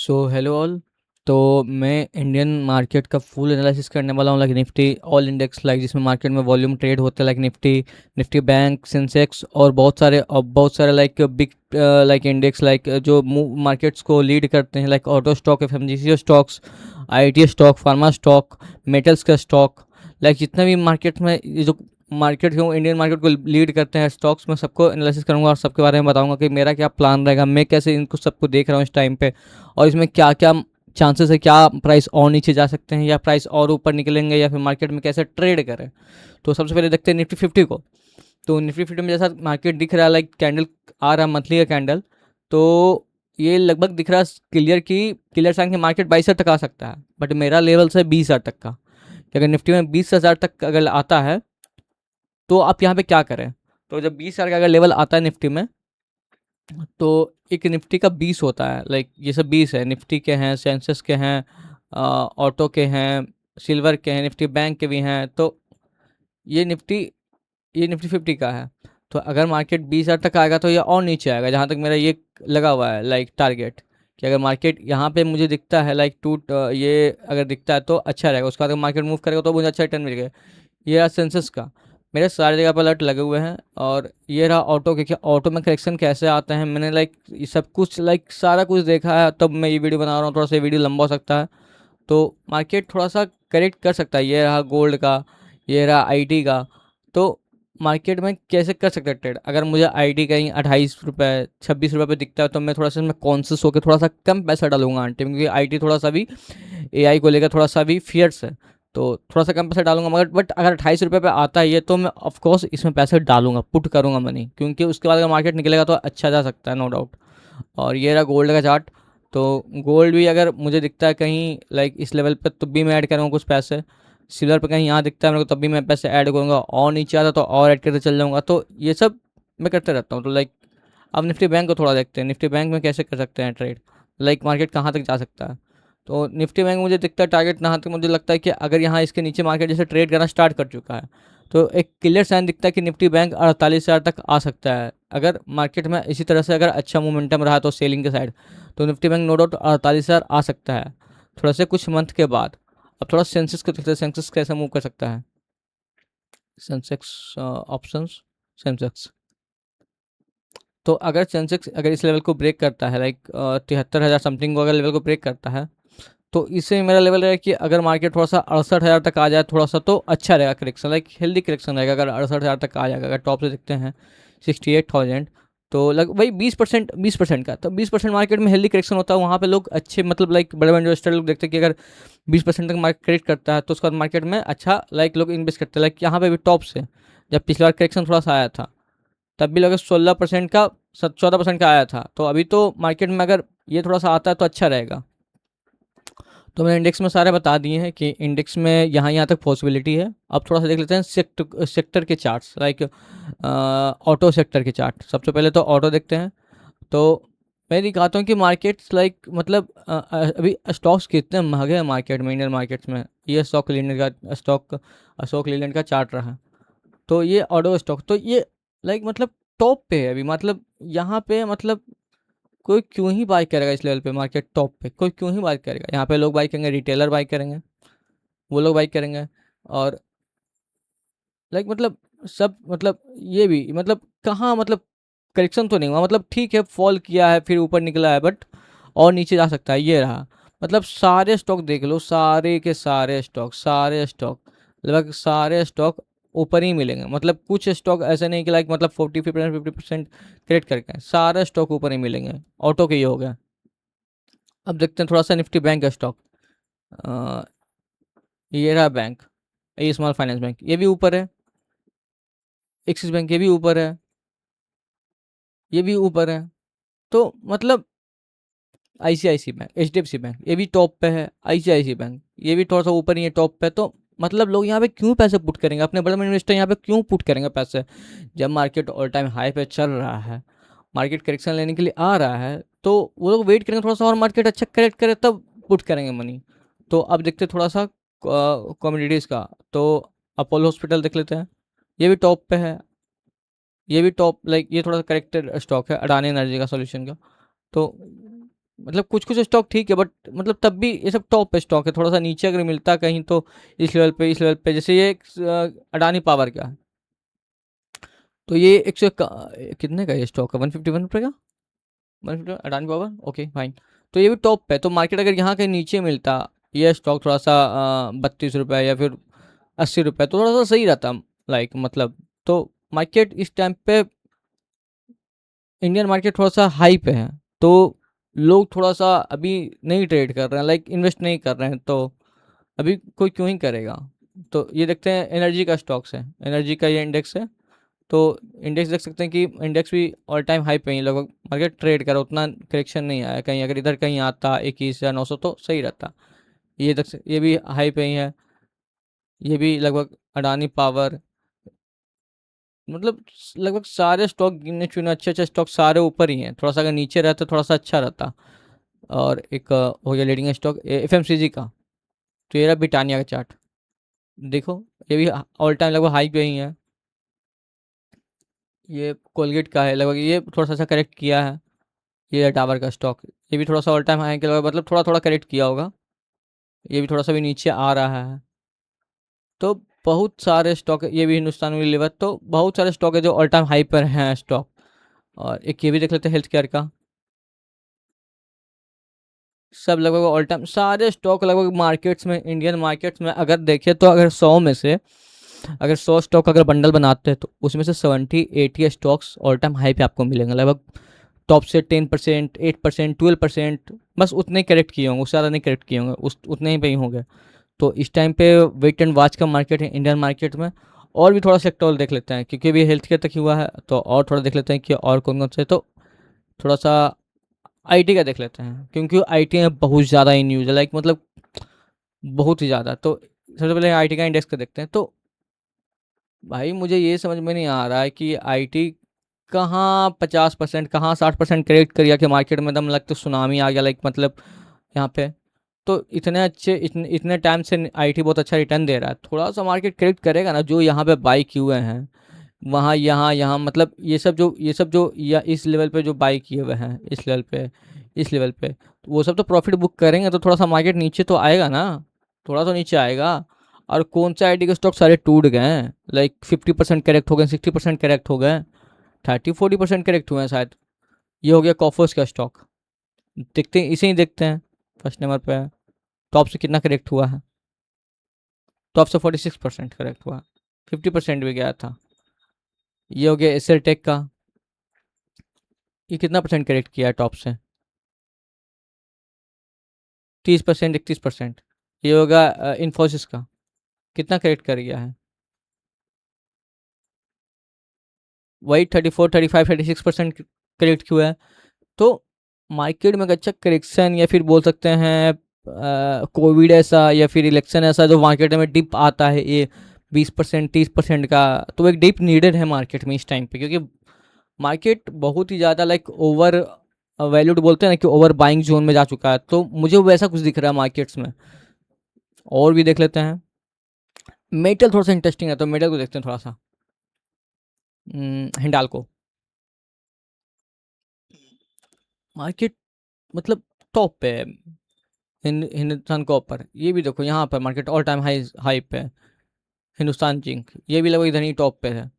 So hello all. तो मैं Indian market का फुल एनालिसिस करने वाला हूँ, like Nifty all index, like जिसमें मार्केट में वॉल्यूम ट्रेड होता है, like Nifty, Nifty bank, Sensex और बहुत सारे like big like index, like जो मार्केट्स को लीड करते हैं, like auto stock, FMGC stocks, IT stock, pharma stock, metals का स्टॉक, लाइक जितना भी मार्केट में ये जो मार्केट को, इंडियन मार्केट को लीड करते हैं स्टॉक्स, में सबको एनालिसिस करूंगा और सबके बारे में बताऊंगा कि मेरा क्या प्लान रहेगा, मैं कैसे इनको सबको देख रहा हूँ इस टाइम पे, और इसमें क्या क्या चांसेस है, क्या प्राइस और नीचे जा सकते हैं या प्राइस और ऊपर निकलेंगे, या फिर मार्केट में कैसे ट्रेड करें। तो सबसे पहले देखते हैं निफ्टी फिफ्टी को। तो निफ्टी फिफ्टी में जैसा मार्केट दिख रहा है, लाइक कैंडल आ रहा है, मंथली का कैंडल, तो ये लगभग दिख रहा है क्लियर साइन कि मार्केट 22,000 तक आ सकता है, बट मेरा लेवल से 20,000 तक का, कि अगर निफ्टी में 20,000 तक अगर आता है तो आप यहाँ पे क्या करें। तो जब 20,000 का अगर लेवल आता है निफ्टी में, तो एक निफ्टी का 20 होता है, लाइक ये सब 20 है, निफ्टी के हैं, सेंसेस के हैं, ऑटो के हैं, सिल्वर के हैं, निफ्टी बैंक के भी हैं। तो ये निफ्टी ये निफ्टी फिफ्टी का है। तो अगर मार्केट 20,000 तक आएगा तो ये और नीचे आएगा, जहाँ तक मेरा ये लगा हुआ है लाइक टारगेट, कि अगर मार्केट यहाँ पे मुझे दिखता है लाइक ये अगर दिखता है तो अच्छा रहेगा, उसके बाद अगर मार्केट मूव करेगा तो मुझे अच्छा रिटर्न मिलेगा। ये रहा सेंसस का, मेरे सारे जगह पर अलर्ट लगे हुए हैं। और ये रहा ऑटो के, कि ऑटो में करेक्शन कैसे आते हैं, मैंने लाइक ये सब कुछ लाइक सारा कुछ देखा है, तब मैं ये वीडियो बना रहा हूँ। थोड़ा सा वीडियो लंबा हो सकता है, तो मार्केट थोड़ा सा करेक्ट कर सकता है। ये रहा गोल्ड का, ये रहा आईटी का। तो मार्केट में कैसे कर सकते हैं ट्रेड, अगर मुझे आईटी कहीं 28 रुपये 26 रुपये पे दिखता है तो मैं थोड़ा सा इसमें कॉन्शियस होकर थोड़ा सा कम पैसा डालूंगा आंटी, क्योंकि आईटी थोड़ा सा भी एआई को लेकर थोड़ा सा भी फियर्स है, तो थोड़ा सा कम पैसा डालूंगा। मगर बट अगर 28 रुपये पे आता है ये, तो मैं ऑफकोर्स इसमें पैसे डालूंगा, पुट करूंगा मनी, क्योंकि उसके बाद अगर मार्केट निकलेगा तो अच्छा जा सकता है, नो डाउट। और ये रहा गोल्ड का चार्ट। तो गोल्ड भी अगर मुझे दिखता है कहीं लाइक इस लेवल पे, तब भी मैं ऐड करूँगा कुछ पैसे। सिल्वर पे कहीं यहाँ दिखता है मेरे को, तब भी मैं पैसे ऐड करूँगा, और नीचे आता तो और ऐड करते चल जाऊँगा। तो ये सब मैं करते रहता हूँ। तो लाइक अब निफ्टी बैंक को थोड़ा देखते हैं, निफ्टी बैंक में कैसे कर सकते हैं ट्रेड, लाइक मार्केट कहाँ तक जा सकता है। तो निफ्टी बैंक मुझे दिखता है टारगेट यहाँ तक, मुझे लगता है कि अगर यहाँ इसके नीचे मार्केट जैसे ट्रेड करना स्टार्ट कर चुका है, तो एक क्लियर साइन दिखता है कि निफ्टी बैंक 48,000 तक आ सकता है। अगर मार्केट में इसी तरह से अगर अच्छा मोमेंटम रहा तो सेलिंग के साइड, तो निफ्टी बैंक नो डाउट 48,000 आ सकता है थोड़ा से कुछ मंथ के बाद। अब थोड़ा सेंसेक्स को देखते हैं, सेंसेक्स कैसे मूव कर सकता है। Sensex options, Sensex. तो अगर सेंसेक्स अगर इस लेवल को ब्रेक करता है, लाइक 73,000 समथिंग को अगर लेवल को ब्रेक करता है, तो इससे मेरा लेवल रहेगा कि अगर मार्केट थोड़ा सा 68,000 तक आ जाए थोड़ा सा, तो अच्छा रहेगा करेक्शन, लाइक हेल्दी करेक्शन रहेगा। अगर 68,000 तक आ जाएगा, अगर टॉप से देखते हैं 68,000, तो लग वही 20% का, तो 20% मार्केट में हेल्दी करेक्शन होता है। वहाँ पे लोग अच्छे, मतलब लाइक बड़े बड़े इन्वेस्टर लोग देखते हैं कि अगर 20% तक मार्केट करेक्ट करता है तो उसके बाद मार्केट में अच्छा लाइक लोग इन्वेस्ट करते हैं। लाइक यहाँ पे भी टॉप से जब पिछली बार करेक्शन थोड़ा सा आया था, तब भी लगभग 16% का, 14% का आया था। तो अभी तो मार्केट में अगर ये थोड़ा सा आता है तो अच्छा रहेगा। तो मैंने इंडेक्स में सारे बता दिए हैं कि इंडेक्स में यहाँ तक पॉसिबिलिटी है। अब थोड़ा सा देख लेते हैं सेक्टर के चार्ट्स, लाइक ऑटो सेक्टर के चार्ट। सबसे पहले तो ऑटो देखते हैं। तो मैं दिखाता हूँ कि मार्केट्स लाइक मतलब अभी स्टॉक्स कितने महंगे हैं मार्केट में, इंडियन मार्केट्स में। ये स्टॉक अशोक लीलैंड का चार्ट रहा। तो ये ऑटो स्टॉक, तो ये लाइक मतलब टॉप पे है अभी, मतलब यहाँ पे मतलब कोई क्यों ही बाय करेगा इस लेवल पे, मार्केट टॉप पे कोई क्यों ही बाय करेगा। यहाँ पे लोग बाय करेंगे, रिटेलर बाय करेंगे, वो लोग बाय करेंगे। और लाइक मतलब सब, मतलब ये भी मतलब कहाँ, मतलब करेक्शन तो नहीं हुआ, मतलब ठीक है फॉल किया है फिर ऊपर निकला है, बट और नीचे जा सकता है। ये रहा, मतलब सारे स्टॉक देख लो, सारे के सारे स्टॉक लगभग सारे स्टॉक ऊपर ही मिलेंगे। मतलब कुछ स्टॉक ऐसे नहीं कि लाइक मतलब 40% 50% करेक्ट करके सारे स्टॉक ऊपर ही मिलेंगे। ऑटो के ये हो गया। अब देखते हैं थोड़ा सा निफ्टी बैंक का स्टॉक। अ, ये रहा बैंक, ये स्मॉल फाइनेंस बैंक, ये भी ऊपर है। एक्सिस बैंक ये भी ऊपर है, ये भी ऊपर है। तो मतलब आईसीआईसी बैंक, एचडीएफसी बैंक ये भी टॉप पे है, आईसीआईसी बैंक ये भी थोड़ा सा ऊपर ही है, टॉप पे। तो मतलब लोग यहाँ पे क्यों पैसे पुट करेंगे, अपने बड़े बड़े इन्वेस्टर यहाँ पे क्यों पुट करेंगे पैसे, जब मार्केट ऑल टाइम हाई पे चल रहा है, मार्केट करेक्शन लेने के लिए आ रहा है, तो वो लोग वेट करेंगे थोड़ा सा और मार्केट अच्छा करेक्ट करे तब पुट करेंगे मनी। तो अब देखते थोड़ा सा कॉमोडिटीज़ का। तो अपोलो हॉस्पिटल देख लेते हैं, ये भी टॉप पे है, ये भी टॉप, लाइक ये थोड़ा सा करेक्टेड स्टॉक है, अडानी एनर्जी का सोल्यूशन का। तो मतलब कुछ कुछ स्टॉक ठीक है, बट मतलब तब भी ये सब टॉप पे स्टॉक है। थोड़ा सा नीचे अगर मिलता कहीं तो इस लेवल पे जैसे ये अडानी पावर का है, तो ये कितने का ये स्टॉक है, 151 रुपये का, 150 अडानी पावर, ओके फाइन। तो ये भी टॉप पे, तो मार्केट अगर यहाँ कहीं नीचे मिलता ये स्टॉक थोड़ा सा 32 रुपये या फिर 80 रुपये, तो थोड़ा सा सही रहता, लाइक मतलब। तो मार्केट इस टाइम पे, इंडियन मार्केट थोड़ा सा हाई पे है, तो लोग थोड़ा सा अभी नहीं ट्रेड कर रहे हैं, लाइक इन्वेस्ट नहीं कर रहे हैं, तो अभी कोई क्यों ही करेगा। तो ये देखते हैं, एनर्जी का स्टॉक्स है, एनर्जी का ये इंडेक्स है। तो इंडेक्स देख सकते हैं कि इंडेक्स भी ऑल टाइम हाई पे ही लगभग मार्केट ट्रेड करा, उतना करेक्शन नहीं आया। कहीं अगर इधर कहीं आता 21,900 तो सही रहता। ये भी हाई पे ही है, ये भी लगभग अडानी पावर, मतलब लगभग सारे स्टॉक गिने चुने अच्छे अच्छे स्टॉक सारे ऊपर ही हैं। थोड़ा सा अगर नीचे रहता थोड़ा सा अच्छा रहता। और एक हो गया लीडिंग स्टॉक एफएमसीजी का, तो ये रहा ब्रिटानिया का चार्ट, देखो ये भी ऑल टाइम लगभग हाई पे ही है। ये कोलगेट का है, लगभग ये थोड़ा सा करेक्ट किया है। ये है टावर का स्टॉक, ये भी थोड़ा सा ऑल टाइम हाई के लगभग, मतलब थोड़ा थोड़ा करेक्ट किया होगा। ये भी थोड़ा सा भी नीचे आ रहा है। तो बहुत सारे स्टॉक है, ये भी हिंदुस्तान यूनिलीवर, तो बहुत सारे स्टॉक है जो ऑल टाइम हाई पर हैं स्टॉक। और एक ये भी देख लेते हैं हेल्थ केयर का, सब लगभग ऑल टाइम सारे स्टॉक लगभग मार्केट्स में, इंडियन मार्केट्स में अगर देखें तो अगर 100 में से अगर 100 स्टॉक अगर बंडल बनाते हैं तो उसमें से 70-80 स्टॉक्स ऑल टाइम हाई पे आपको मिलेंगे लगभग। टॉप से 10%, 8%, 12%, बस उतने करेक्ट किए होंगे, उससे ज़्यादा नहीं करेक्ट किए होंगे, उस उतने ही पे ही होंगे। तो इस टाइम पे वेट एंड वॉच का मार्केट है इंडियन मार्केट में। और भी थोड़ा सेक्टर देख लेते हैं, क्योंकि अभी हेल्थ केयर तक ही हुआ है, तो और थोड़ा देख लेते हैं कि और कौन कौन से। तो थोड़ा सा आईटी का देख लेते हैं, क्योंकि आईटी में बहुत ज़्यादा इन न्यूज़ है, लाइक मतलब बहुत ही ज़्यादा। तो सबसे पहले आईटी का इंडेक्स का देखते हैं। तो भाई मुझे ये समझ में नहीं आ रहा है कि आईटी कहाँ 50%, कहाँ 60% करेक्ट कर गया कि मार्केट में एकदम लगता सुनामी आ गया, लाइक मतलब यहाँ पे। तो इतने अच्छे इतने टाइम से आईटी बहुत अच्छा रिटर्न दे रहा है, थोड़ा सा मार्केट करेक्ट करेगा ना। जो यहाँ पे बाई किए हुए हैं वहाँ यहाँ यहाँ, मतलब ये सब जो या इस लेवल पे जो बाई किए हुए हैं इस लेवल पे, तो वो सब तो प्रॉफिट बुक करेंगे, तो थोड़ा सा मार्केट नीचे तो आएगा ना, थोड़ा तो नीचे आएगा। और कौन सा आईटी के स्टॉक सारे टूट गए हैं, लाइक 50% करेक्ट हो गए, 60% करेक्ट हो गए, 30-40% करेक्ट हुए हैं शायद। ये हो गया कॉफर्स का स्टॉक, देखते हैं इसे ही देखते हैं, फर्स्ट नंबर पे है। टॉप से कितना करेक्ट हुआ है, टॉप से 46% करेक्ट हुआ, 50% भी गया था। ये हो गया एसएल टेक का, ये कितना परसेंट करेक्ट किया है टॉप से, 30%, 31%। ये होगा इन्फोसिस का, कितना करेक्ट कर गया है, वही 34, 35, 36% करेक्ट हुआ है। तो मार्केट में एक अच्छा करेक्शन, या फिर बोल सकते हैं कोविड ऐसा या फिर इलेक्शन ऐसा जो मार्केट में डिप आता है, ये 20%, 30% का, तो एक डिप नीडेड है मार्केट में इस टाइम पे, क्योंकि मार्केट बहुत ही ज़्यादा लाइक ओवर वैल्यूड बोलते हैं ना, कि ओवर बाइंग जोन में जा चुका है। तो मुझे वैसा कुछ दिख रहा है मार्केट्स में। और भी देख लेते हैं, मेटल थोड़ा सा इंटरेस्टिंग है, तो मेटल को देखते हैं थोड़ा सा। हिंडाल्को मार्केट मतलब टॉप पे है, हिंदुस्तान को ऊपर, ये भी देखो यहाँ पर market all time high high पे है। हिंदुस्तान जिंक ये भी लगभग इधर ही टॉप पे है।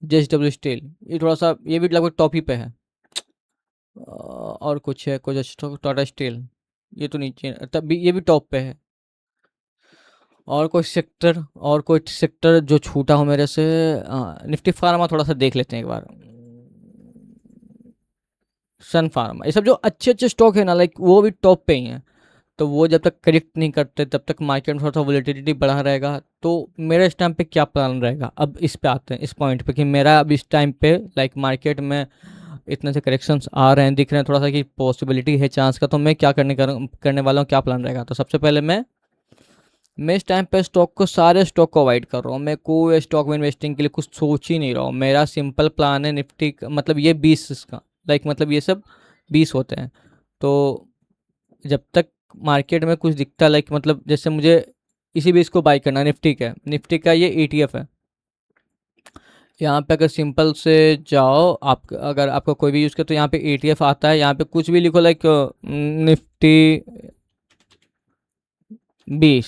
जेएसडब्ल्यू स्टील ये थोड़ा सा, ये भी लगभग टॉप ही पे है। और कुछ है, कुछ अच्छा, टाटा स्टील ये तो नीचे, तब भी ये भी टॉप पे है। और कोई सेक्टर जो छूटा हो मेरे से, निफ्टी फार्मा थोड़ा सा देख लेते हैं एक बार। सन फार्मा, ये सब जो अच्छे अच्छे स्टॉक है ना, लाइक वो भी टॉप पे ही हैं। तो वो जब तक करेक्ट नहीं करते तब तक मार्केट में थोड़ा सा वोलेटिलिटी बढ़ा रहेगा। तो मेरा इस टाइम पे क्या प्लान रहेगा, अब इस पे आते हैं, इस पॉइंट पे, कि मेरा अब इस टाइम पे लाइक मार्केट में इतने से करेक्शंस आ रहे हैं, दिख रहे हैं थोड़ा सा कि पॉसिबिलिटी है चांस का, तो मैं क्या करने वाला हूँ, क्या प्लान रहेगा। तो सबसे पहले मैं इस टाइम पे स्टॉक को, सारे स्टॉक को अवॉइड कर रहा हूँ। मैं कोई स्टॉक में इन्वेस्टिंग के लिए कुछ सोच ही नहीं रहा हूँ। मेरा सिंपल प्लान है निफ्टी मतलब ये 20 इसका, लाइक मतलब ये सब 20 होते हैं। तो जब तक मार्केट में कुछ दिखता है, लाइक मतलब जैसे मुझे इसी 20 को बाई करना है, निफ्टी का ये ETF है। यहाँ पे अगर सिंपल से जाओ, आप अगर आपका कोई भी यूज़ करे तो यहाँ पे ETF आता है, यहाँ पे कुछ भी लिखो लाइक निफ्टी 20,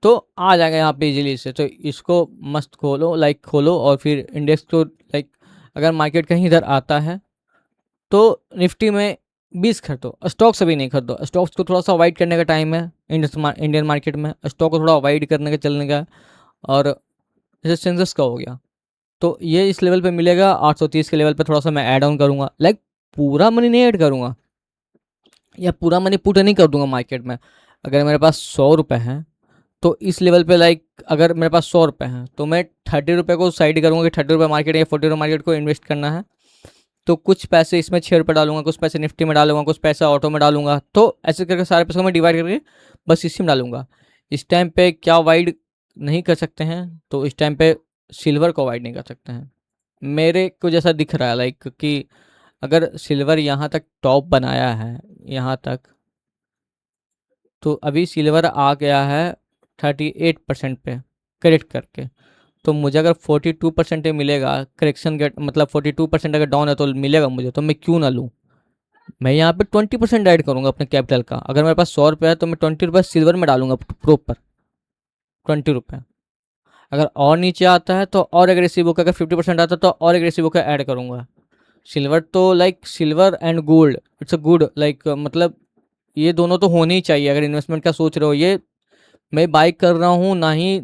तो आ जाएगा यहाँ पे इजीली से। तो इसको मस्त खोलो, लाइक खोलो, और फिर इंडेक्स को लाइक अगर मार्केट कहीं इधर आता है तो निफ्टी में 20 खरीदो, स्टॉक्स अभी नहीं खरीदो। स्टॉक्स को थोड़ा सा अवॉइड करने का टाइम है इंडियन मार्केट में, स्टॉक को थोड़ा अवॉइड करने का, चलने का। और जैसे सेंसेक्स का हो गया, तो ये इस लेवल पे मिलेगा 830 के लेवल पे, थोड़ा सा मैं ऐड ऑन करूँगा, लाइक पूरा मनी नहीं ऐड करूँगा या पूरा मनी पुट नहीं कर दूंगा मार्केट में। अगर मेरे पास 100 रुपये हैं तो इस लेवल पे लाइक अगर मेरे पास 100 रुपये हैं तो मैं 30 रुपये को साइड करूँगा कि 30 रुपये मार्केट या 40 रुपये मार्केट को इन्वेस्ट करना है। तो कुछ पैसे इसमें 6 रुपये डालूंगा, कुछ पैसे निफ्टी में डालूंगा, कुछ पैसा ऑटो में डालूंगा, तो ऐसे करके सारे पैसों को मैं डिवाइड करके बस इसी में डालूंगा। इस टाइम पे क्या अवॉइड नहीं कर सकते हैं, तो इस टाइम पे सिल्वर को अवॉइड नहीं कर सकते हैं। मेरे को जैसा दिख रहा है लाइक कि अगर सिल्वर यहाँ तक टॉप बनाया है यहाँ तक, तो अभी सिल्वर आ गया है 38% पे करेक्ट करके। तो मुझे अगर 42% मिलेगा करेक्शन के, मतलब 42% अगर डाउन है तो मिलेगा मुझे, तो मैं क्यों ना लूँ। मैं यहाँ पे 20% ऐड करूँगा अपने कैपिटल का। अगर मेरे पास 100 रुपये है तो मैं 20 रुपये सिल्वर में डालूंगा, प्रॉपर 20 रुपये। अगर और नीचे आता है तो और एग्रेसिव होकर, अगर 50% आता है तो और एग्रेसिव होकर ऐड करूँगा। सिल्वर तो like silver and gold it's a good, like मतलब ये दोनों तो होने ही चाहिए अगर इन्वेस्टमेंट का सोच रहे हो। ये मैं बाई कर रहा हूँ ना ही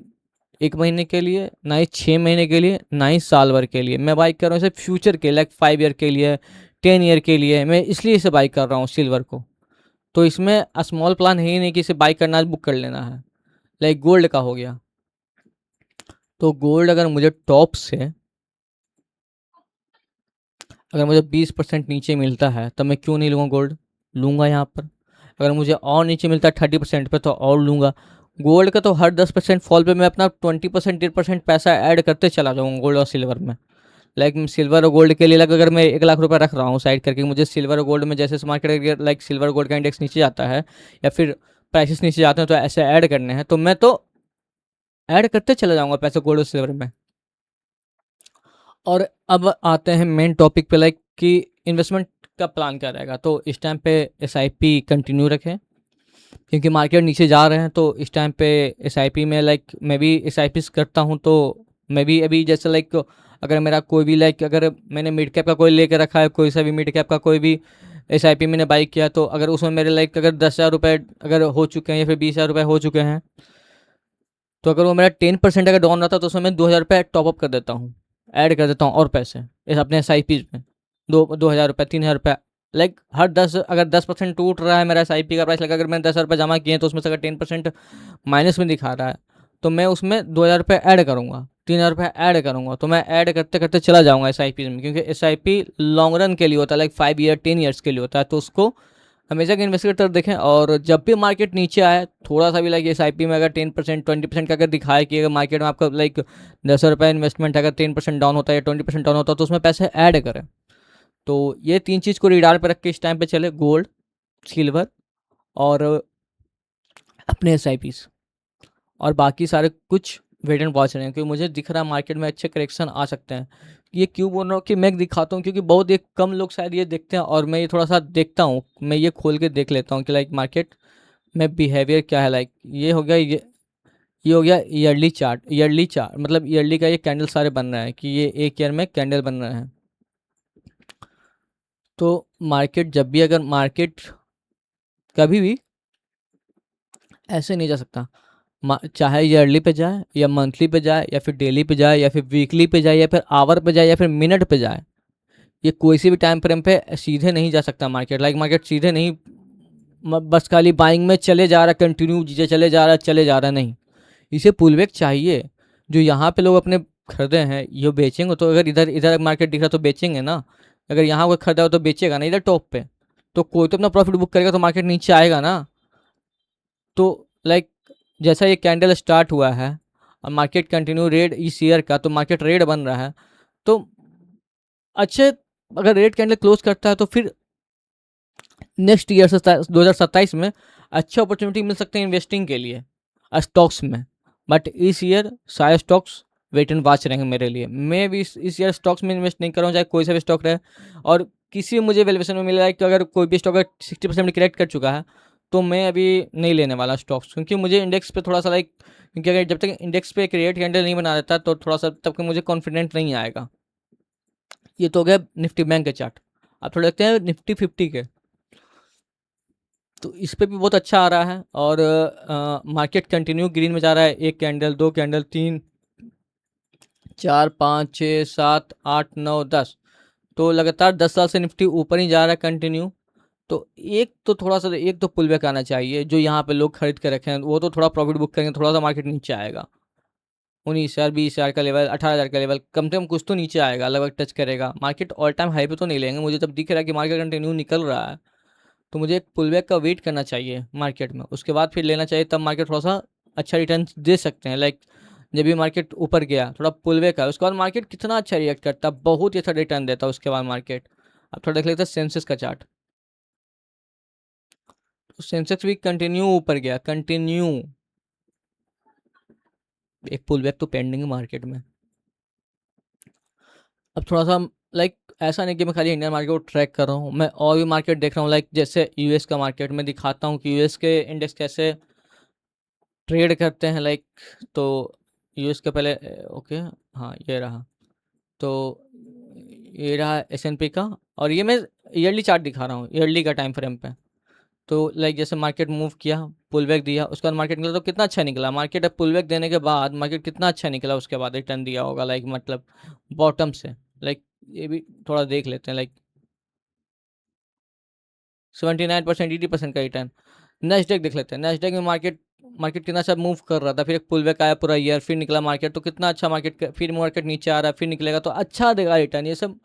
1 महीने के लिए, ना ही 6 महीने के लिए, ना ही साल भर के लिए। मैं बाई कर रहा हूँ इसे फ्यूचर के, लाइक 5 ईयर के लिए, 10 ईयर के लिए। मैं इसलिए इसे बाई कर रहा हूँ सिल्वर को। तो इसमें स्मॉल प्लान है ही नहीं कि इसे बाई करना बुक कर लेना है। लाइक गोल्ड का हो गया, तो गोल्ड अगर मुझे टॉप से अगर मुझे 20% नीचे मिलता है तो मैं क्यों नहीं लूँगा गोल्ड, लूँगा यहाँ पर। अगर मुझे और नीचे मिलता है 30% पे तो और लूँगा। गोल्ड का तो हर 10% फॉल पे मैं अपना 20% 10% पैसा ऐड करते चला जाऊँगा गोल्ड और सिल्वर में। लाइक सिल्वर और गोल्ड के लिए लाइक अगर मैं 1 लाख रुपए रख रहा हूँ साइड करके, मुझे सिल्वर और गोल्ड में जैसे मार्केट लाइक सिल्वर गोल्ड का इंडेक्स नीचे जाता है या फिर प्राइसेस नीचे जाते हैं तो ऐसे ऐड करने हैं, तो मैं तो ऐड करते चला जाऊँगा पैसे गोल्ड और सिल्वर में। और अब आते हैं मेन टॉपिक पे, लाइक कि इन्वेस्टमेंट का प्लान क्या रहेगा। तो इस टाइम पे एसआईपी कंटिन्यू रखें, क्योंकि मार्केट नीचे जा रहे हैं। तो इस टाइम पे एसआईपी में लाइक मैं भी एसआईपी करता हूँ, तो मैं भी अभी जैसे लाइक अगर मेरा कोई भी लाइक अगर मैंने मिड कैप का कोई लेके रखा है, कोई सा भी मिड कैप का कोई भी एसआईपी मैंने बाई किया, तो अगर उसमें मेरे लाइक अगर 10,000 रुपये अगर हो चुके हैं या फिर 20,000 रुपये हो चुके हैं, तो अगर वो मेरा 10% अगर डाउन रहता है तो उसमें मैं 2,000 रुपये टॉपअप कर देता हूँ, ऐड कर देता हूँ और पैसे इस अपने एसआईपी में। 2,000 रुपये, 3,000 रुपये, लाइक हर 10 अगर 10% टूट रहा है मेरा एसआईपी का प्राइस लगा, अगर मैंने 10,000 रुपये जमा किए हैं तो उसमें से अगर 10% माइनस में दिखा रहा है तो मैं उसमें 2,000 रुपये ऐड करूँगा, 3,000 रुपये ऐड करूँगा। तो मैं ऐड करते करते चला जाऊँगा एसआईपी में, क्योंकि एसआईपी लॉन्ग रन के लिए होता है, लाइक 5 ईयर 10 ईयर्स के लिए होता है। तो उसको हमेशा के इन्वेस्टर देखें, और जब भी मार्केट नीचे आए थोड़ा सा भी लाइक एसआईपी में अगर 10% 20% का अगर दिखाए कि अगर मार्केट में आपका लाइक 10 रुपये इन्वेस्टमेंट अगर 10% डाउन होता है या 20% डाउन होता है तो उसमें पैसे ऐड करें। तो ये 3 चीज़ को रिडार पे रख के इस टाइम पे चले, गोल्ड, सिल्वर और अपने एसआईपीज, और बाकी सारे कुछ वेट एंड वॉच रहे हैं, क्योंकि मुझे दिख रहा है मार्केट में अच्छे करेक्शन आ सकते हैं। ये क्यों बोल रहा हूँ कि मैं दिखाता हूँ, क्योंकि बहुत एक कम लोग शायद ये देखते हैं, और मैं ये थोड़ा सा देखता हूँ, मैं ये खोल के देख लेता हूँ कि लाइक मार्केट में बिहेवियर क्या है। लाइक ये हो गया, ये हो गया ईयरली चार्ट, मतलब ईयरली का ये कैंडल सारे बन रहे हैं कि ये एक ईयर में कैंडल बन रहे हैं। तो मार्केट जब भी अगर मार्केट कभी भी ऐसे नहीं जा सकता, चाहे ईयरली पे जाए या मंथली पे जाए या फिर डेली पे जाए या फिर वीकली पे जाए या फिर आवर पे जाए या फिर मिनट पे जाए, ये कोई सी भी टाइम फ्रेम पे सीधे नहीं जा सकता मार्केट। लाइक मार्केट सीधे नहीं बस खाली बाइंग में चले जा रहा, कंटिन्यू चीज़ें चले जा रहा नहीं, इसे पुलबैक चाहिए। जो यहाँ पे लोग अपने खरीदे हैं ये बेचेंगे, तो अगर इधर इधर मार्केट दिख रहा तो बेचेंगे ना। अगर यहाँ कोई खरीदा हो तो बेचेगा ना इधर टॉप पे, तो कोई तो अपना प्रॉफिट बुक करेगा, तो मार्केट नीचे आएगा ना। तो लाइक जैसा ये कैंडल स्टार्ट हुआ है और मार्केट कंटिन्यू रेड इस ईयर का, तो मार्केट रेड बन रहा है। तो अच्छे अगर रेड कैंडल क्लोज करता है तो फिर नेक्स्ट ईयर से 2027 में अच्छे अपॉर्चुनिटी मिल सकते हैं इन्वेस्टिंग के लिए स्टॉक्स में। बट इस ईयर सारे स्टॉक्स वेट एंड वॉच रहेंगे मेरे लिए। मैं भी इस ईयर स्टॉक्स में इन्वेस्ट नहीं कर रहा हूँ, चाहे कोई सा भी स्टॉक रहे। और किसी भी मुझे वैल्यूएशन में मिल रहा है कि अगर कोई भी स्टॉक अगर 60% करेक्ट कर चुका है तो मैं अभी नहीं लेने वाला स्टॉक्स, क्योंकि मुझे इंडेक्स पे थोड़ा सा लाइक, क्योंकि अगर जब तक इंडेक्स पे एक रेट कैंडल नहीं बना देता तो थोड़ा सा तब तक मुझे कॉन्फिडेंट नहीं आएगा। ये तो हो गया निफ्टी बैंक के चार्ट। अब थोड़ा देखते हैं निफ्टी 50 के। तो इस पे भी बहुत अच्छा आ रहा है और मार्केट कंटिन्यू ग्रीन में जा रहा है। एक कैंडल, दो कैंडल, तीन, चार, पाँच, छः, सात, आठ, नौ, 10। तो लगातार 10 साल से निफ्टी ऊपर ही जा रहा है कंटिन्यू। तो एक तो पुल बैक आना चाहिए, जो यहाँ पे लोग खरीद के रखे हैं वो तो थोड़ा प्रॉफिट बुक करेंगे, थोड़ा सा मार्केट नीचे आएगा। 19,000, 20,000 का लेवल, 18,000 का लेवल, कम से कम कुछ तो नीचे आएगा, लगभग टच करेगा। मार्केट ऑल टाइम हाई पे तो नहीं लेंगे, मुझे जब दिख रहा है कि मार्केट कंटिन्यू निकल रहा है तो मुझे एक पुल बैक का वेट करना चाहिए मार्केट में, उसके बाद फिर लेना चाहिए। तब मार्केट थोड़ा सा अच्छा रिटर्न दे सकते हैं। लाइक जब भी मार्केट ऊपर गया, थोड़ा पुल बैक है, उसके बाद मार्केट कितना अच्छा रिएक्ट करता है, बहुत ही अच्छा रिटर्न देता है उसके बाद मार्केट। अब थोड़ा देख लेते हैं सेंसेक्स का चार्ट। तो सेंसेक्स भी कंटिन्यू ऊपर गया, कंटिन्यू। एक पुल बैक तो पेंडिंग है मार्केट में। अब थोड़ा सा लाइक ऐसा नहीं कि मैं खाली इंडियन मार्केट को ट्रैक कर रहा हूँ, मैं और भी मार्केट देख रहा हूँ। लाइक जैसे यूएस का मार्केट में दिखाता हूँ कि यूएस के इंडेक्स कैसे ट्रेड करते हैं। लाइक तो यूएस के पहले ओके, हाँ ये रहा। तो ये रहा एस&पी का, और ये मैं ईयरली चार्ट दिखा रहा हूँ, ईयरली का टाइम फ्रेम पे। तो लाइक जैसे मार्केट मूव किया, पुल बैक दिया, उसके बाद मार्केट निकला तो कितना अच्छा निकला मार्केट। अब पुल बैक देने के बाद मार्केट कितना अच्छा निकला, उसके बाद रिटर्न दिया होगा लाइक मतलब बॉटम से। लाइक ये भी थोड़ा देख लेते हैं। लाइक 79%, 80% का रिटर्न। नेस्डेक देख लेते हैं, नेस्डेक में मार्केट मार्केट कितना अच्छा मूव कर रहा था, फिर एक पुल बैक आया पूरा ईयर, फिर निकला मार्केट तो कितना अच्छा मार्केट, फिर मार्केट नीचे आ रहा है, फिर निकलेगा तो अच्छा देगा रिटर्न। ये सब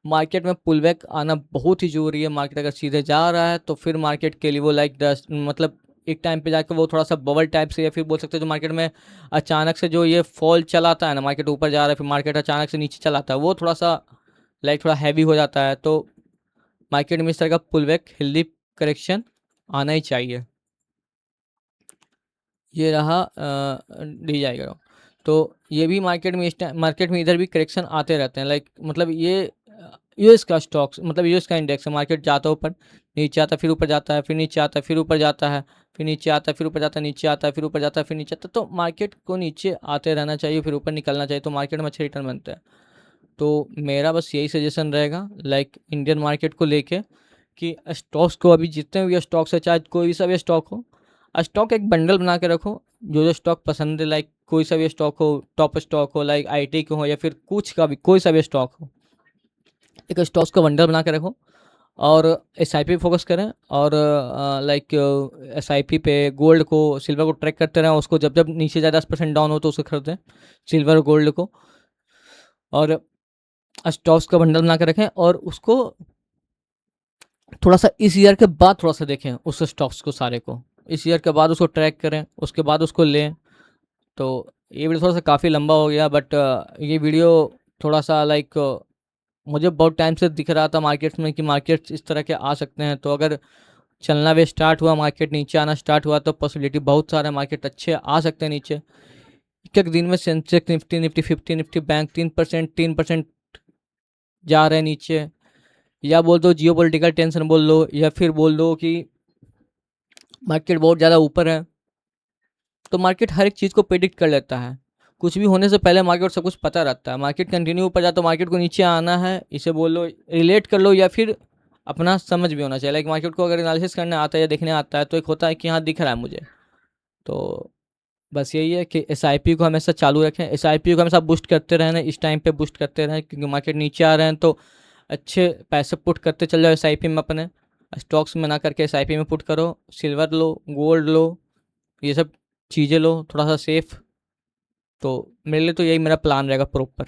मार्केट में पुल बैक आना बहुत ही ज़रूरी है। मार्केट अगर सीधे जा रहा है तो फिर मार्केट के लिए वो लाइक दस मतलब एक टाइम पे जाकर वो थोड़ा सा बबल टाइप से, या फिर बोल सकते हैं जो मार्केट में अचानक से जो ये फॉल चलाता है ना, मार्केट ऊपर जा रहा है फिर मार्केट अचानक से नीचे चलाता है, वो थोड़ा सा लाइक थोड़ा हैवी हो जाता है। तो मार्केट में इस तरह का पुल बैक हेल्दी करेक्शन आना ही चाहिए। ये रहा डी जाएगा। तो ये भी मार्केट में मार्केट में इधर भी करेक्शन आते रहते हैं। लाइक मतलब ये यूएस का स्टॉक्स मतलब यूएस का इंडेक्स है, मार्केट जाता है ऊपर, नीचे आता है, फिर ऊपर जाता है, फिर नीचे आता है, फिर ऊपर जाता है, फिर नीचे आता है, फिर ऊपर जाता है, नीचे आता है, फिर ऊपर जाता है, फिर नीचे आता है। तो मार्केट को नीचे आते रहना चाहिए, फिर ऊपर निकलना चाहिए, तो मार्केट में अच्छे रिटर्न बनते हैं। तो मेरा बस यही सजेशन रहेगा लाइक इंडियन मार्केट को लेके, कि स्टॉक्स को अभी जितने भी स्टॉक्स है, चाहे कोई भी सा भी स्टॉक हो, स्टॉक एक बंडल बना के रखो। जो जो स्टॉक पसंद है, लाइक कोई सा भी स्टॉक हो, टॉप स्टॉक हो, लाइक आईटी के हो, या फिर कुछ का भी कोई सा भी स्टॉक हो, एक स्टॉक्स का बंडल बना के रखो और एसआईपी पे फोकस करें। और लाइक एसआईपी पे गोल्ड को, सिल्वर को ट्रैक करते रहें, उसको जब जब नीचे जाए 10% डाउन हो तो उसको खरीदें, सिल्वर और गोल्ड को। और स्टॉक्स का बंडल बना के रखें और उसको थोड़ा सा इस ईयर के बाद थोड़ा सा देखें उस स्टॉक्स को सारे को, इस ईयर के बाद उसको ट्रैक करें, उसके बाद उसको लें। तो ये वीडियो थोड़ा सा काफ़ी लंबा हो गया, बट ये वीडियो थोड़ा सा लाइक मुझे बहुत टाइम से दिख रहा था मार्केट्स में कि मार्केट्स इस तरह के आ सकते हैं। तो अगर चलना भी स्टार्ट हुआ, मार्केट नीचे आना स्टार्ट हुआ, तो पॉसिबिलिटी बहुत सारे मार्केट अच्छे आ सकते हैं नीचे। एक एक दिन में Sensex, Nifty, Nifty 50, Nifty bank 3% जा रहे हैं नीचे। या बोल दो जियो पॉलिटिकल टेंशन बोल लो, या फिर बोल दो कि मार्केट बहुत ज़्यादा ऊपर है। तो मार्केट हर एक चीज़ को प्रेडिक्ट कर लेता है, कुछ भी होने से पहले मार्केट को सब कुछ पता रहता है। मार्केट कंटिन्यू ऊपर जाता तो मार्केट को नीचे आना है, इसे बोल लो, रिलेट कर लो, या फिर अपना समझ भी होना चाहिए। लाइक मार्केट को अगर एनालिसिस करने आता है या देखने आता है तो एक होता है कि हाँ दिख रहा है मुझे। तो बस यही है कि एसआईपी को हमेशा चालू रखें, एसआईपी को हमेशा बूस्ट करते रहना, इस टाइम पे बूस्ट करते रहें, क्योंकि मार्केट नीचे आ रहे हैं तो अच्छे पैसे पुट करते चल जाओ एसआईपी में अपने। स्टॉक्स में ना करके एसआईपी में पुट करो, सिल्वर लो, गोल्ड लो, ये सब चीज़ें लो थोड़ा सा सेफ। तो मेरे लिए तो यही मेरा प्लान रहेगा प्रॉपर।